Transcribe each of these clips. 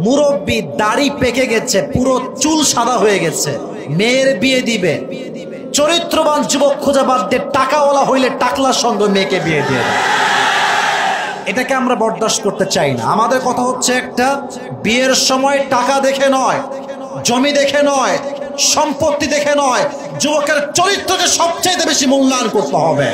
মুরব্বী, দাড়ি পেকে গেছে, পুরো চুল সাদা হয়ে গেছে, মেয়ের বিয়ে দিবে, চরিত্রবান যুবক খোঁজা বাদ দিয়ে টাকাওয়ালা হইলে টাকলার সঙ্গে মেয়েকে বিয়ে দিয়ে দেয়। এটাকে আমরা বরদাস্ত করতে চাই না। আমাদের কথা হচ্ছে একটা, বিয়ের সময় টাকা দেখে নয়, জমি দেখে নয়, সম্পত্তি দেখে নয়, যুবকের চরিত্রকে সবচেয়ে বেশি মূল্যায়ন করতে হবে।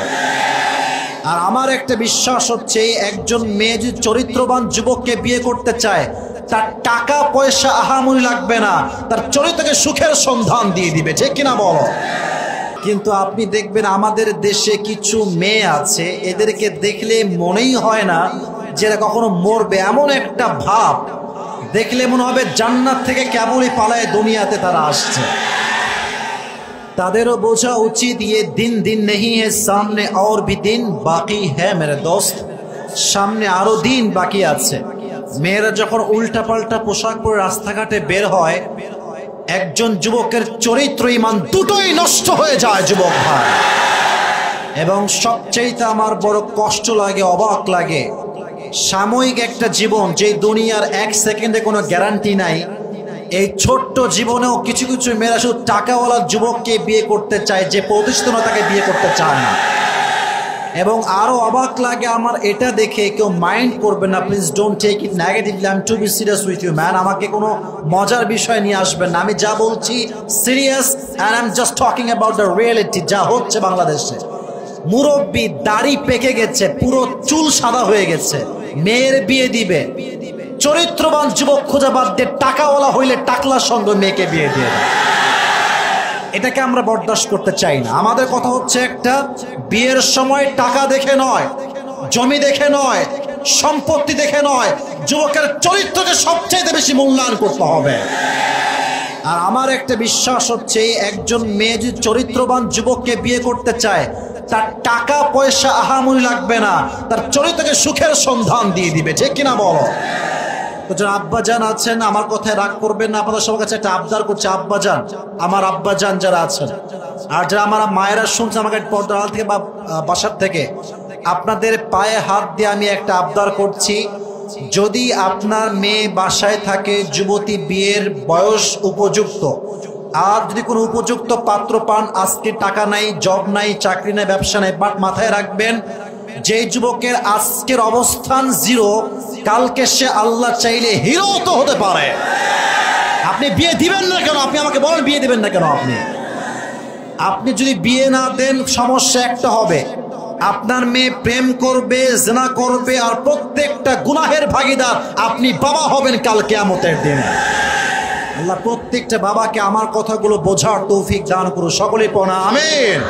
আর আমার একটা বিশ্বাস হচ্ছে, একজন মেয়ে যদি চরিত্রবান যুবককে বিয়ে করতে চায়, তার টাকা পয়সা আহামরি লাগবে না, তার চরিত্রকে সুখের সন্ধান দিয়ে দিবে, ঠিক কিনা বলো? কিন্তু আপনি দেখবেন আমাদের দেশে কিছু মেয়ে আছে, এদেরকে দেখলে মনেই হয় না যে এরা কখনো মরবে, এমন একটা ভাব, দেখলে মনে হবে জান্নাত থেকে কেবলই পালায় দুনিয়াতে তারা আসছে। তাদেরও বোঝা উচিত, ये दिन दिन नहीं है, सामने और भी दिन बाकी है मेरे दोस्त, সামনে আরো দিন বাকি আছে। মেয়েরা যখন উল্টাপাল্টা পোশাক পরে রাস্তাঘাটে বের হয়, একজন যুবকের চরিত্র ঈমান দুটোই নষ্ট হয়ে যায় যুবক ভাই। এবং সবচেয়ে আমার বড় কষ্ট লাগে, অবাক লাগে, সাময়িক একটা জীবন, যে দুনিয়ার এক সেকেন্ডে কোনো গ্যারান্টি নাই, এই ছোট্ট জীবনেও কিছু কিছু মেয়েরা শুধু টাকাওয়ালা যুবককে বিয়ে করতে চায়, যে প্রতিষ্ঠিত তাকে বিয়ে করতে চায় না। এবং আরো অবাক লাগে আমার এটা দেখে, কেউ মাইন্ড করবেন না, please don't take it negatively, I am to be serious with you man, আমাকে কোনো মজার বিষয় নিয়ে আসবেন না, আমি যা বলছি serious, and I am just talking about the reality, যা হচ্ছে বাংলাদেশে। মুরব্বী, দাড়ি পেকে গেছে, পুরো চুল সাদা হয়ে গেছে, মেয়ের বিয়ে দিবে, চরিত্রবান যুবক খোঁজা বাদ দিয়ে টাকাওয়ালা হইলে টাকলার সঙ্গে মেয়েকে বিয়ে দিয়ে দেয়। এটাকে আমরা বরদাস্ত করতে চাই না। আমাদের কথা হচ্ছে একটা, বিয়ের সময় টাকা দেখে নয়, জমি দেখে নয়, সম্পত্তি দেখে নয়, যুবকের চরিত্রকে সবচেয়ে বেশি মূল্যায়ন করতে হবে। আর আমার একটা বিশ্বাস হচ্ছে, একজন মেয়ে যদি চরিত্রবান যুবককে বিয়ে করতে চায়, তার টাকা পয়সা আহামরি লাগবে না, তার চরিত্রকে সুখের সন্ধান দিয়ে দিবে, ঠিক কিনা বলো? তো যারা আব্বাজান আছেন, আমার কথায় রাগ করবেন না, আপনাদের সবার কাছে একটা আবদার করছে, আব্বাজান, আমার আব্বাজান যারা আছেন, আর যারা আমার মায়েরা শুনছে আমাকে পর্দার আড়াল থেকে বা বাসার থেকে, আপনাদের পায়ে হাত দিয়ে আমি একটা আবদার করছি, যদি আপনার মেয়ে বাসায় থাকে, যুবতী, বিয়ের বয়স উপযুক্ত, আর যদি কোনো উপযুক্ত পাত্র পান, আজকে টাকা নাই, জব নাই, চাকরি নাই, ব্যবসা নাই, বাট মাথায় রাখবেন, যে যুবকের আজকের অবস্থান জিরো, কালকে সে আল্লাহ চাইলে হিরো তো হতে পারে। আপনি বিয়ে দিবেন না কেন? আপনি আমাকে বলেন, বিয়ে দিবেন না কেন? আপনি যদি বিয়ে না দেন, সমস্যা একটা হবে, আপনার মেয়ে প্রেম করবে, জিনা করবে, আর প্রত্যেকটা গুনাহের ভাগীদার আপনি বাবা হবেন কাল কিয়ামতের দিন। আল্লাহ প্রত্যেকটা বাবাকে আমার কথাগুলো বোঝার তৌফিক দান করুন, সকলে পড়া আমিন।